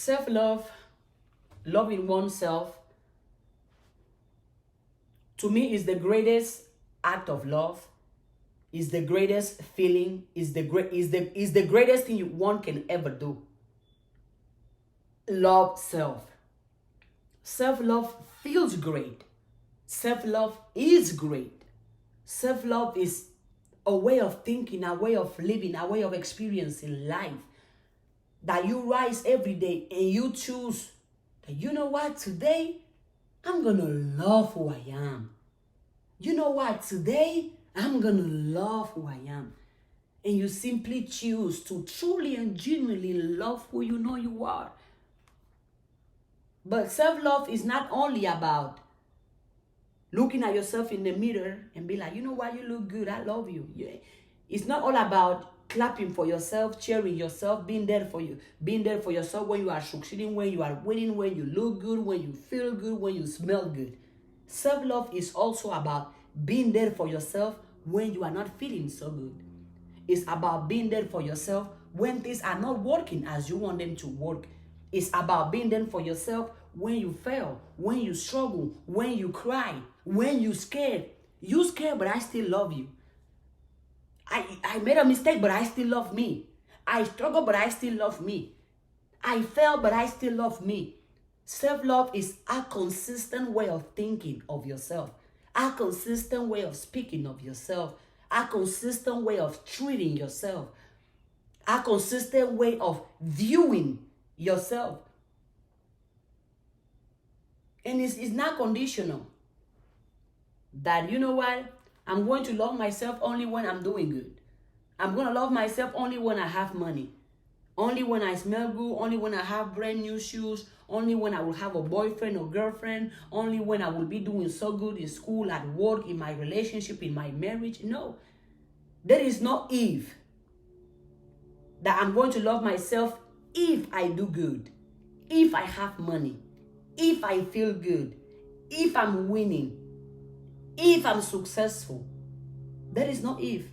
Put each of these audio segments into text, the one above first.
Self-love, loving oneself, to me is the greatest act of love, is the greatest feeling, is the greatest thing one can ever do. Love self. Self-love feels great. Self-love is great. Self-love is a way of thinking, a way of living, a way of experiencing life. That you rise every day and you choose that, you know what, today I'm gonna love who I am. You know what, today I'm gonna love who I am. And you simply choose to truly and genuinely love who you know you are. But self-love is not only about looking at yourself in the mirror and be like, you know what, you look good, I love you. It's not all about clapping for yourself, cheering yourself, being there for you, being there for yourself when you are succeeding, when you are winning, when you look good, when you feel good, when you smell good. Self-love is also about being there for yourself when you are not feeling so good. It's about being there for yourself when things are not working as you want them to work. It's about being there for yourself when you fail, when you struggle, when you cry, when you're scared. You're scared, but I still love you. I made a mistake, but I still love me. I struggle, but I still love me. I fail, but I still love me. Self-love is a consistent way of thinking of yourself, a consistent way of speaking of yourself, a consistent way of treating yourself, a consistent way of viewing yourself. And it's not conditional. That, you know what, I'm going to love myself only when I'm doing good. I'm going to love myself only when I have money. Only when I smell good, only when I have brand new shoes, only when I will have a boyfriend or girlfriend, only when I will be doing so good in school, at work, in my relationship, in my marriage. No. There is no if. That I'm going to love myself if I do good, if I have money, if I feel good, if I'm winning, if I'm successful. There is no if.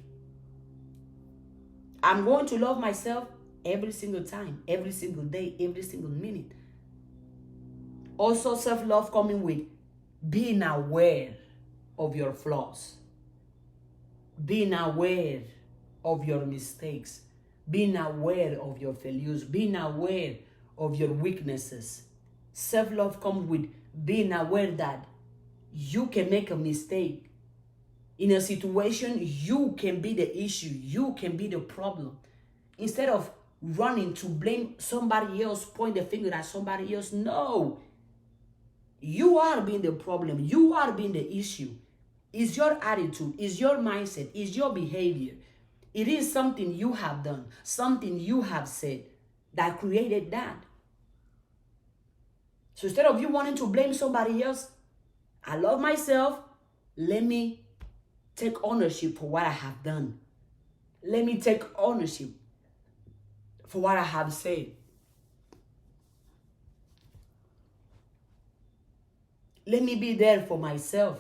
I'm going to love myself every single time, every single day, every single minute. Also, self-love coming with being aware of your flaws, being aware of your mistakes, being aware of your failures, being aware of your weaknesses. Self-love comes with being aware that you can make a mistake. In a situation, you can be the issue. You can be the problem. Instead of running to blame somebody else, point the finger at somebody else, no. You are being the problem. You are being the issue. It's your attitude. It's your mindset. It's your behavior. It is something you have done, something you have said that created that. So instead of you wanting to blame somebody else, I love myself. Let me take ownership for what I have done. Let me take ownership for what I have said. Let me be there for myself.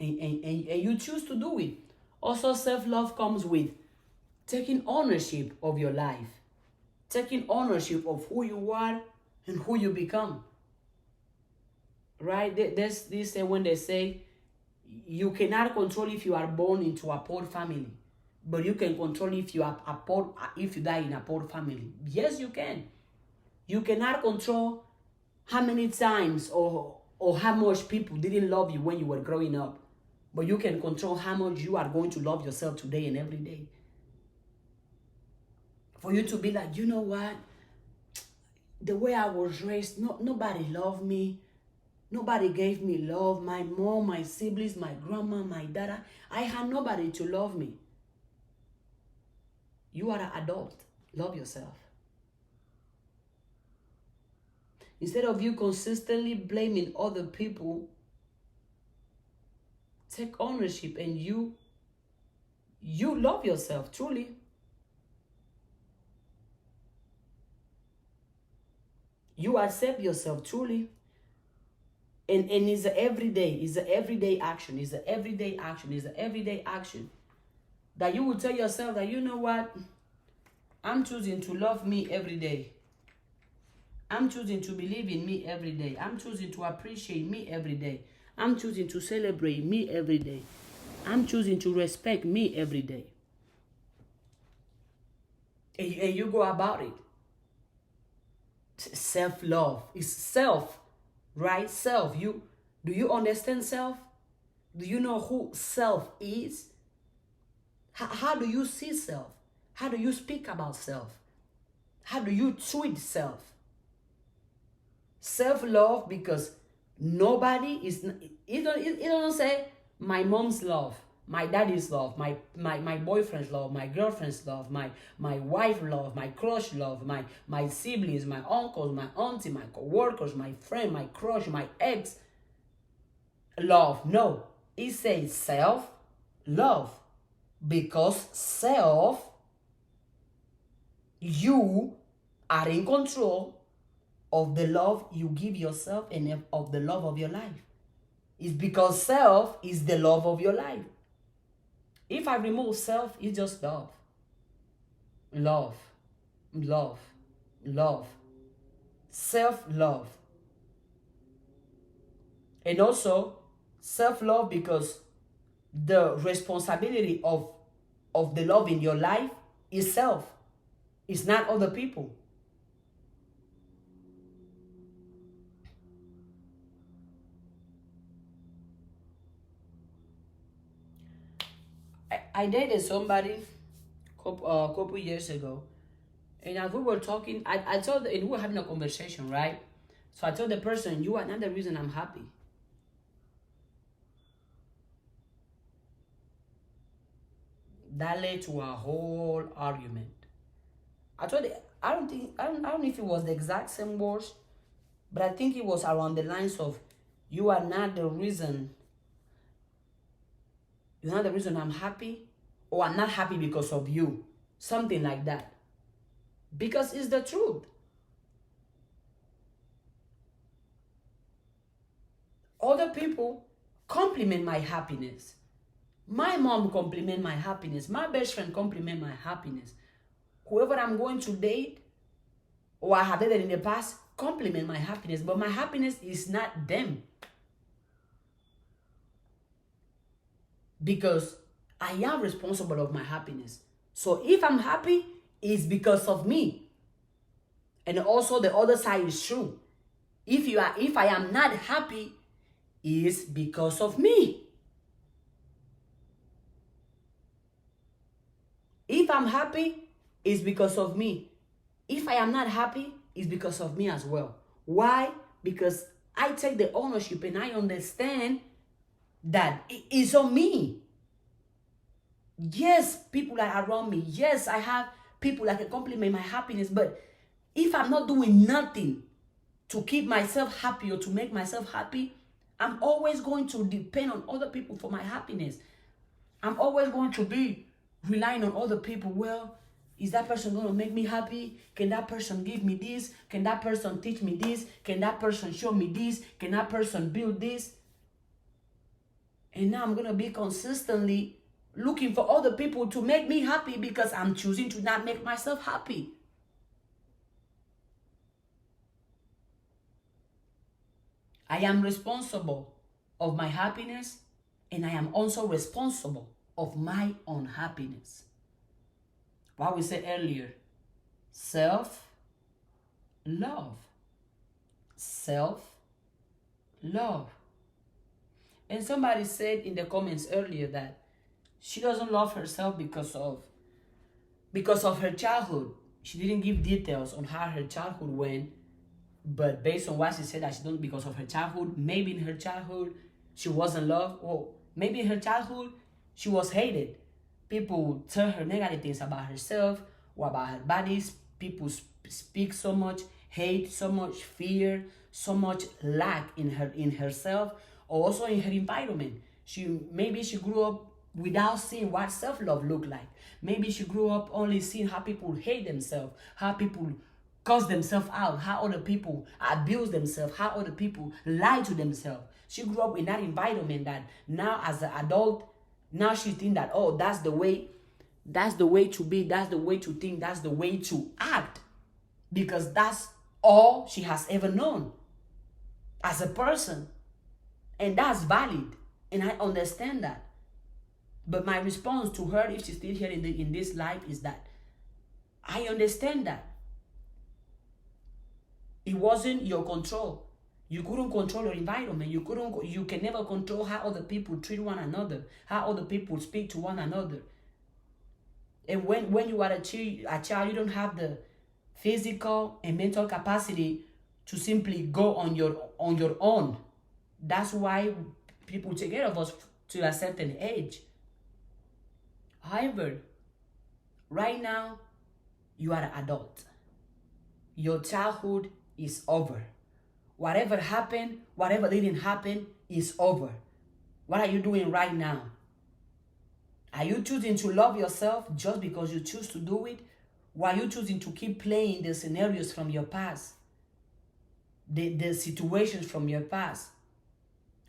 And you choose to do it. Also, self-love comes with taking ownership of your life. Taking ownership of who you are and who you become. Right? There's this when they say, you cannot control if you are born into a poor family, but you can control if you die in a poor family. Yes, you can. You cannot control how many times or how much people didn't love you when you were growing up, but you can control how much you are going to love yourself today and every day. For you to be like, you know what? The way I was raised, nobody loved me. Nobody gave me love. My mom, my siblings, my grandma, my dad. I had nobody to love me. You are an adult. Love yourself. Instead of you consistently blaming other people, take ownership and you love yourself truly. You accept yourself truly. And it's an everyday action. It's an everyday action. It's an everyday action. That you will tell yourself that, you know what? I'm choosing to love me every day. I'm choosing to believe in me every day. I'm choosing to appreciate me every day. I'm choosing to celebrate me every day. I'm choosing to respect me every day. And you go about it. Self-love is self, right? Self. Do you understand self? Do you know who self is? How do you see self? How do you speak about self? How do you treat self? Self-love, because nobody is, it don't say my mom's love, my daddy's love, my boyfriend's love, my girlfriend's love, my wife love, my crush love, my siblings, my uncles, my auntie, my co-workers, my friend, my crush, my ex love. No, it says self-love, because self, you are in control of the love you give yourself and of the love of your life. It's because self is the love of your life. If I remove self, it's just love. Love. Love. Love. Self-love. And also, self-love, because the responsibility of the love in your life is self. It's not other people. I dated somebody couple years ago, and as we were talking, I told, and we were having a conversation, right? So I told the person, you are not the reason I'm happy. That led to a whole argument. I told it, I don't know if it was the exact same words, but I think it was around the lines of, you are not the reason. You're not the reason I'm happy, or I'm not happy because of you. Something like that. Because it's the truth. Other people compliment my happiness. My mom compliment my happiness. My best friend compliment my happiness. Whoever I'm going to date, or I have dated in the past, compliment my happiness. But my happiness is not them. Because I am responsible of my happiness. So if I'm happy, it's because of me. And also the other side is true. If I am not happy, it's because of me. If I'm happy, it's because of me. If I am not happy, it's because of me as well. Why? Because I take the ownership and I understand that it is on me. Yes, people are around me. Yes, I have people that can compliment my happiness. But if I'm not doing nothing to keep myself happy or to make myself happy, I'm always going to depend on other people for my happiness. I'm always going to be relying on other people. Well, is that person going to make me happy? Can that person give me this? Can that person teach me this? Can that person show me this? Can that person build this? And now I'm going to be consistently looking for other people to make me happy because I'm choosing to not make myself happy. I am responsible of my happiness, and I am also responsible of my own happiness. What we said earlier, self-love. Self-love. And somebody said in the comments earlier that she doesn't love herself because of her childhood. She didn't give details on how her childhood went, but based on what she said, that she don't, because of her childhood, maybe in her childhood she wasn't loved, or maybe in her childhood she was hated. People tell her negative things about herself or about her bodies. People speak so much hate, so much fear, so much lack in herself, or also in her environment. Maybe she grew up without seeing what self-love looked like. Maybe she grew up only seeing how people hate themselves, how people curse themselves out, how other people abuse themselves, how other people lie to themselves. She grew up in that environment that now as an adult, now she thinks that, oh, that's the way That's the way to be. That's the way to think. That's the way to act. Because that's all she has ever known as a person. And that's valid. And I understand that. But my response to her, if she's still here in this life, is that I understand that. It wasn't your control. You couldn't control your environment. You can never control how other people treat one another, how other people speak to one another. And when you are a child, you don't have the physical and mental capacity to simply go on your own. That's why people take care of us to a certain age. However, right now, you are an adult. Your childhood is over. Whatever happened, whatever didn't happen is over. What are you doing right now? Are you choosing to love yourself just because you choose to do it? Or are you choosing to keep playing the scenarios from your past? The situations from your past?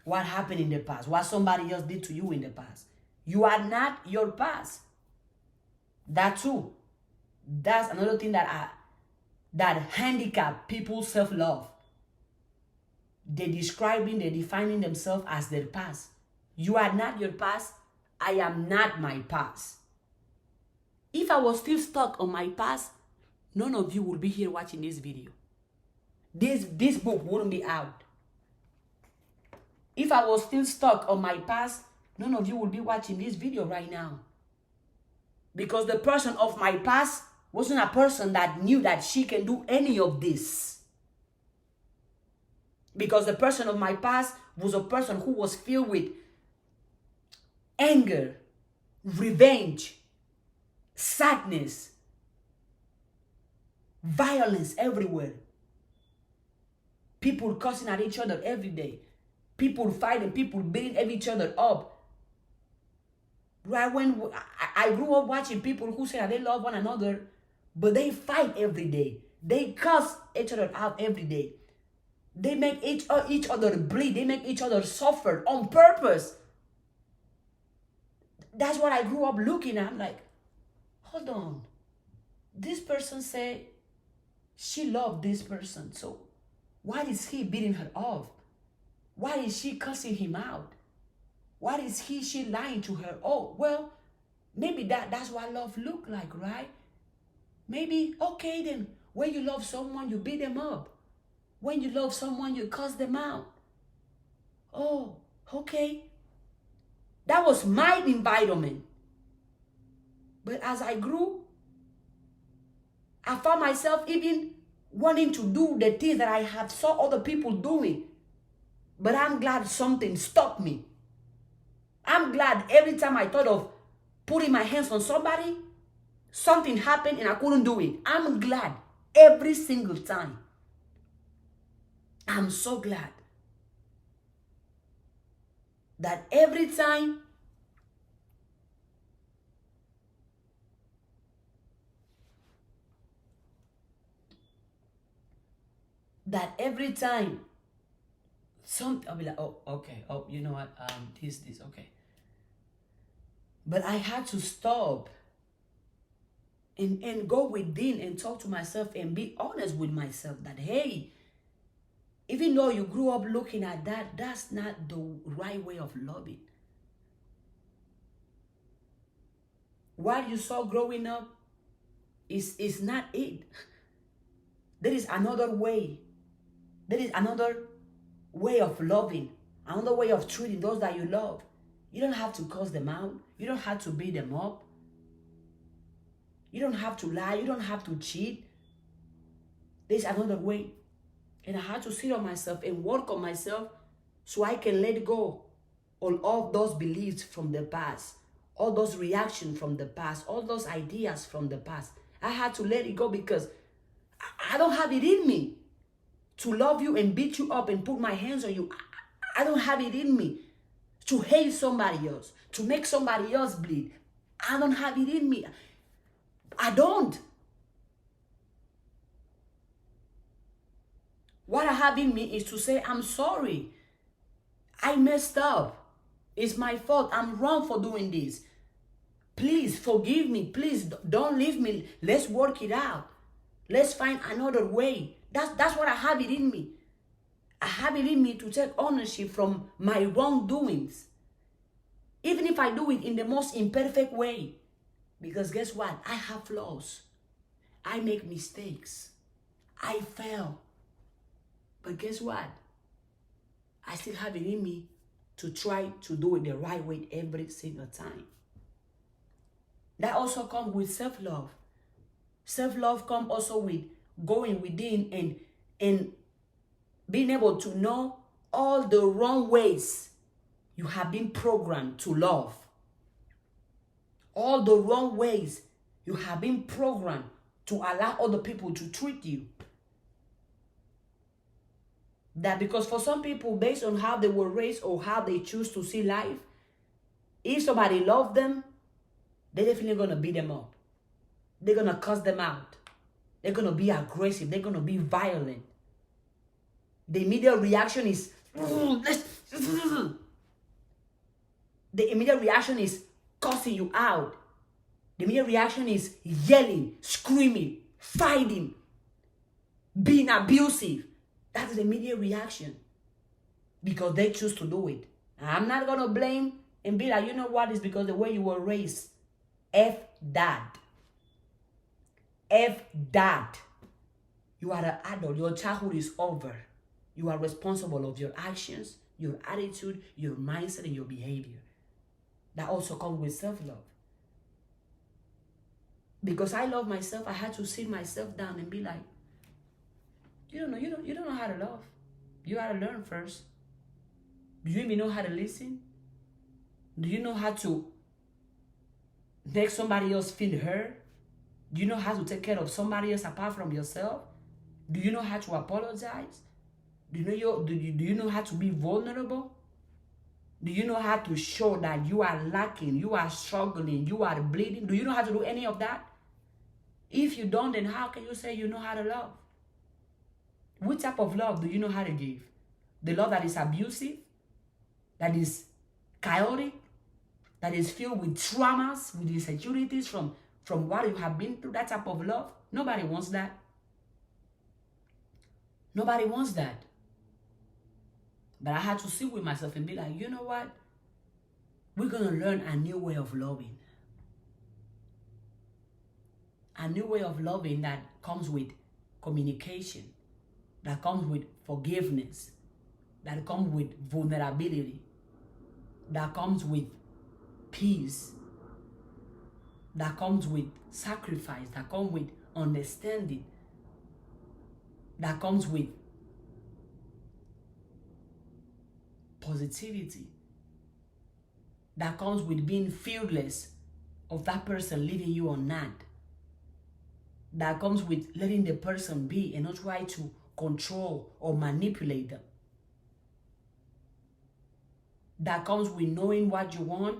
What happened in the past? What somebody else did to you in the past? You are not your past. That too. That's another thing that handicap people's self-love. They're defining themselves as their past. You are not your past. I am not my past. If I was still stuck on my past, none of you would be here watching this video. This book wouldn't be out. If I was still stuck on my past, none of you would be watching this video right now. Because the person of my past wasn't a person that knew that she can do any of this. Because the person of my past was a person who was filled with anger, revenge, sadness, violence everywhere. People cussing at each other every day. People fighting, people beating each other up. Right when I grew up watching people who say that they love one another, but they fight every day. They cuss each other out every day. They make each other bleed. They make each other suffer on purpose. That's what I grew up looking at. I'm like, hold on. This person said she loved this person. So why is he beating her off? Why is she cussing him out? Why is she lying to her? Oh, well, maybe that's what love look like, right? Maybe, okay then, when you love someone, you beat them up. When you love someone, you cuss them out. Oh, okay. That was my environment. But as I grew, I found myself even wanting to do the things that I had saw other people doing. But I'm glad something stopped me. I'm glad every time I thought of putting my hands on somebody, something happened and I couldn't do it. I'm glad every single time. I'm so glad that every time I'll be like, oh, okay, oh, you know what, this, okay. But I had to stop and go within and talk to myself and be honest with myself that, hey, even though you grew up looking at that, that's not the right way of loving. What you saw growing up is not it. There is another way. There is another way of loving, another way of treating those that you love. You don't have to curse them out. You don't have to beat them up. You don't have to lie. You don't have to cheat. There's another way. And I had to sit on myself and work on myself so I can let go of those beliefs from the past, all those reactions from the past, all those ideas from the past. I had to let it go because I don't have it in me to love you and beat you up and put my hands on you. I don't have it in me to hate somebody else, to make somebody else bleed. I don't have it in me. I don't. What I have in me is to say, I'm sorry. I messed up. It's my fault. I'm wrong for doing this. Please forgive me. Please don't leave me. Let's work it out. Let's find another way. That's what I have it in me. I have it in me to take ownership from my wrongdoings. Even if I do it in the most imperfect way. Because guess what? I have flaws. I make mistakes. I fail. But guess what? I still have it in me to try to do it the right way every single time. That also comes with self-love. Self-love comes also with going within and being able to know all the wrong ways you have been programmed to love. All the wrong ways you have been programmed to allow other people to treat you. That because for some people, based on how they were raised or how they choose to see life, if somebody loves them, they're definitely going to beat them up. They're going to cuss them out. They're going to be aggressive. They're going to be violent. The immediate reaction is, the immediate reaction is cussing you out. The immediate reaction is yelling, screaming, fighting, being abusive. That's the immediate reaction. Because they choose to do it. I'm not going to blame and be like, you know what? It's because the way you were raised. F that. F that. You are an adult. Your childhood is over. You are responsible of your actions, your attitude, your mindset, and your behavior. That also comes with self-love. Because I love myself, I had to sit myself down and be like, you don't know how to love. You gotta learn first. Do you even know how to listen? Do you know how to make somebody else feel heard? Do you know how to take care of somebody else apart from yourself? Do you know how to apologize? Do you know how to be vulnerable? Do you know how to show that you are lacking, you are struggling, you are bleeding? Do you know how to do any of that? If you don't, then how can you say you know how to love? Which type of love do you know how to give? The love that is abusive, that is chaotic, that is filled with traumas, with insecurities from what you have been through, that type of love? Nobody wants that. Nobody wants that. But I had to sit with myself and be like, you know what? We're going to learn a new way of loving. A new way of loving that comes with communication, that comes with forgiveness, that comes with vulnerability, that comes with peace, that comes with sacrifice, that comes with understanding, that comes with positivity, that comes with being fearless of that person leaving you or not, that comes with letting the person be and not try to control or manipulate them, that comes with knowing what you want,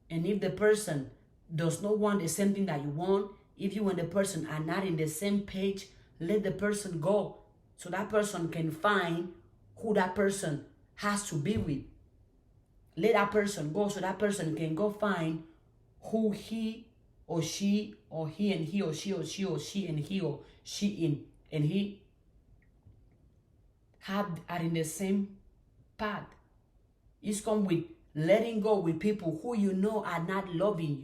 and if the person does not want the same thing that you want, if you and the person are not in the same page, let the person go so that person can find who that person has to be with. Let that person go so that person can go find who he or she or he and he or she or she or she and he or she in and he are in the same path. It's come with letting go with people who you know are not loving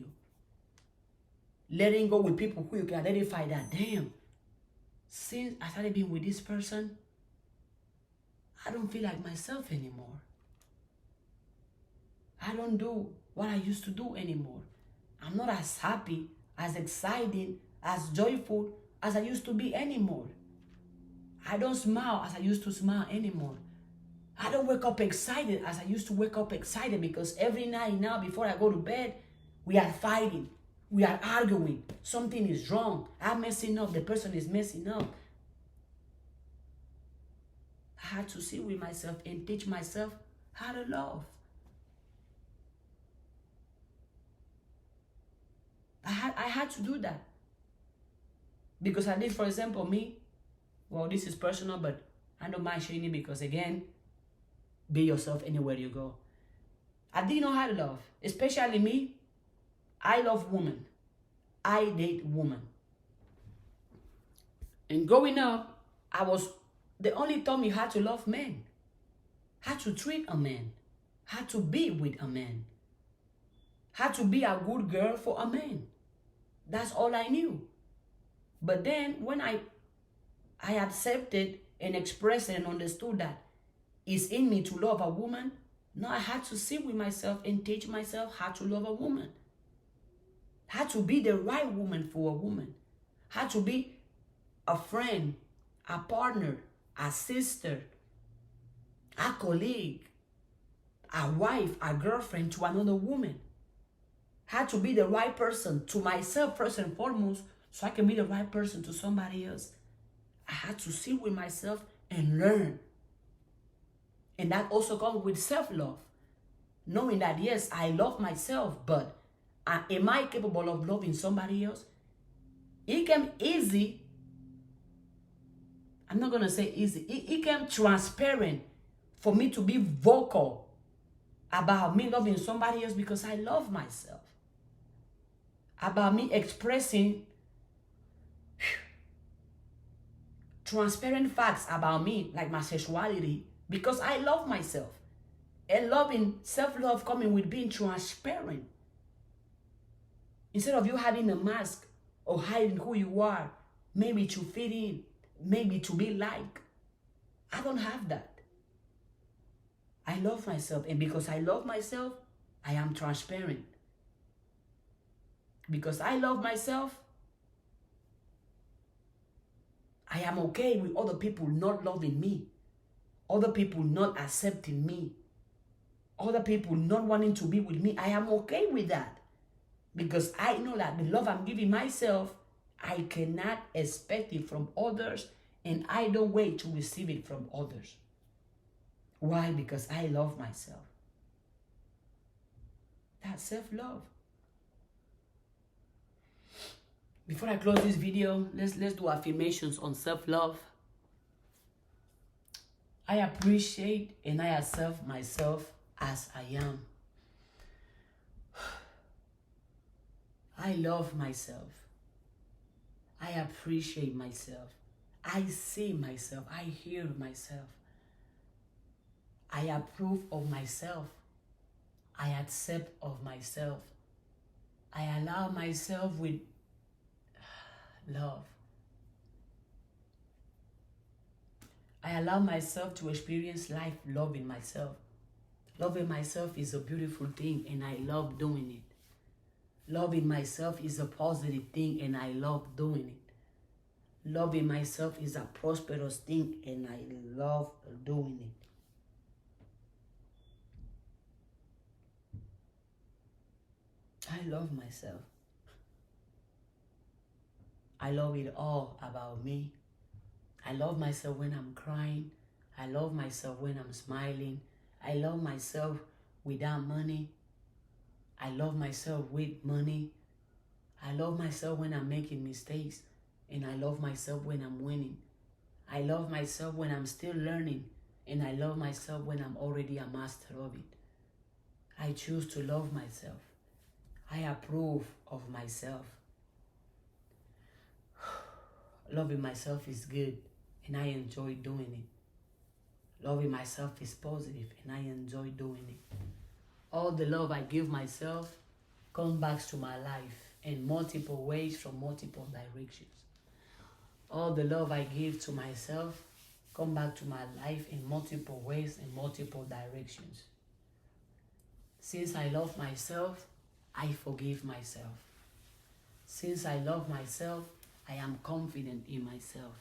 you. Letting go with people who you can identify that, damn, since I started being with this person, I don't feel like myself anymore. I don't do what I used to do anymore. I'm not as happy, as exciting, as joyful as I used to be anymore. I don't smile as I used to smile anymore. I don't wake up excited as I used to wake up excited, because every night now before I go to bed, we are fighting. We are arguing. Something is wrong. I'm messing up. The person is messing up. I had to sit with myself and teach myself how to love. I had to do that. Because at least, for example, me, well, this is personal, but I don't mind sharing it because, again, be yourself anywhere you go. I didn't know how to love. Especially me, I love women. I date women. And growing up, they only taught me how to love men, how to treat a man, how to be with a man, how to be a good girl for a man. That's all I knew. But then when I accepted and expressed and understood that it's in me to love a woman, now I had to sit with myself and teach myself how to love a woman, how to be the right woman for a woman, how to be a friend, a partner, a sister, a colleague, a wife, a girlfriend to another woman. How to be the right person to myself first and foremost, so I can be the right person to somebody else. I had to sit with myself and learn. And that also comes with self-love. Knowing that, yes, I love myself, but am I capable of loving somebody else? It came easy. I'm not going to say easy. It came transparent for me to be vocal about me loving somebody else because I love myself. About me expressing transparent facts about me, like my sexuality, because I love myself. And loving, self-love coming with being transparent. Instead of you having a mask or hiding who you are, maybe to fit in, maybe to be like. I don't have that. I love myself. And because I love myself, I am transparent. Because I love myself, I am okay with other people not loving me, other people not accepting me, other people not wanting to be with me. I am okay with that because I know that the love I'm giving myself, I cannot expect it from others, and I don't wait to receive it from others. Why? Because I love myself. That's self-love. Before I close this video, let's do affirmations on self-love. I appreciate and I accept myself as I am. I love myself. I appreciate myself. I see myself. I hear myself. I approve of myself. I accept of myself. I allow myself with love. I allow myself to experience life loving myself. Loving myself is a beautiful thing and I love doing it. Loving myself is a positive thing and I love doing it. Loving myself is a prosperous thing and I love doing it. I love myself. I love it all about me. I love myself when I'm crying. I love myself when I'm smiling. I love myself without money. I love myself with money. I love myself when I'm making mistakes. And I love myself when I'm winning. I love myself when I'm still learning. And I love myself when I'm already a master of it. I choose to love myself. I approve of myself. Loving myself is good and I enjoy doing it. Loving myself is positive and I enjoy doing it. All the love I give myself comes back to my life in multiple ways from multiple directions. All the love I give to myself comes back to my life in multiple ways and multiple directions. Since I love myself, I forgive myself. Since I love myself, I am confident in myself.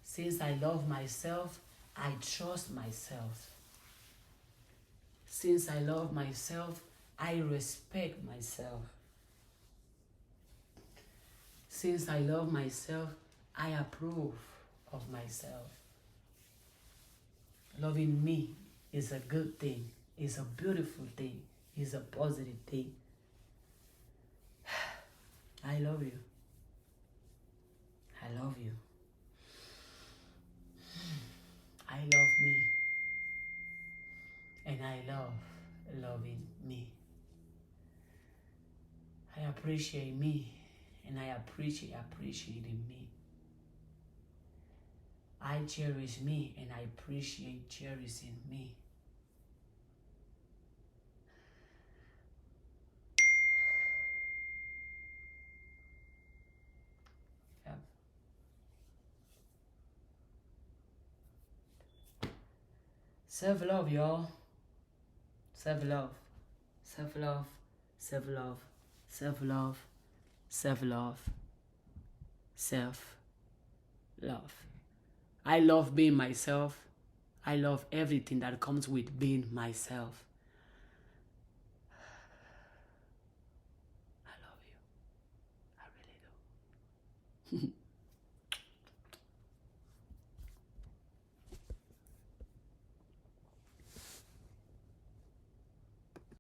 Since I love myself, I trust myself. Since I love myself, I respect myself. Since I love myself, I approve of myself. Loving me is a good thing, is a beautiful thing, is a positive thing. I love you. I love you. I love me. And I love loving me. appreciate me, and I appreciating me. I cherish me, and I appreciate cherishing me. Yep. Self-love, y'all. Self-love. Self-love. Self-love. Self-love. Self-love. Self-love. I love being myself. I love everything that comes with being myself. I love you. I really do.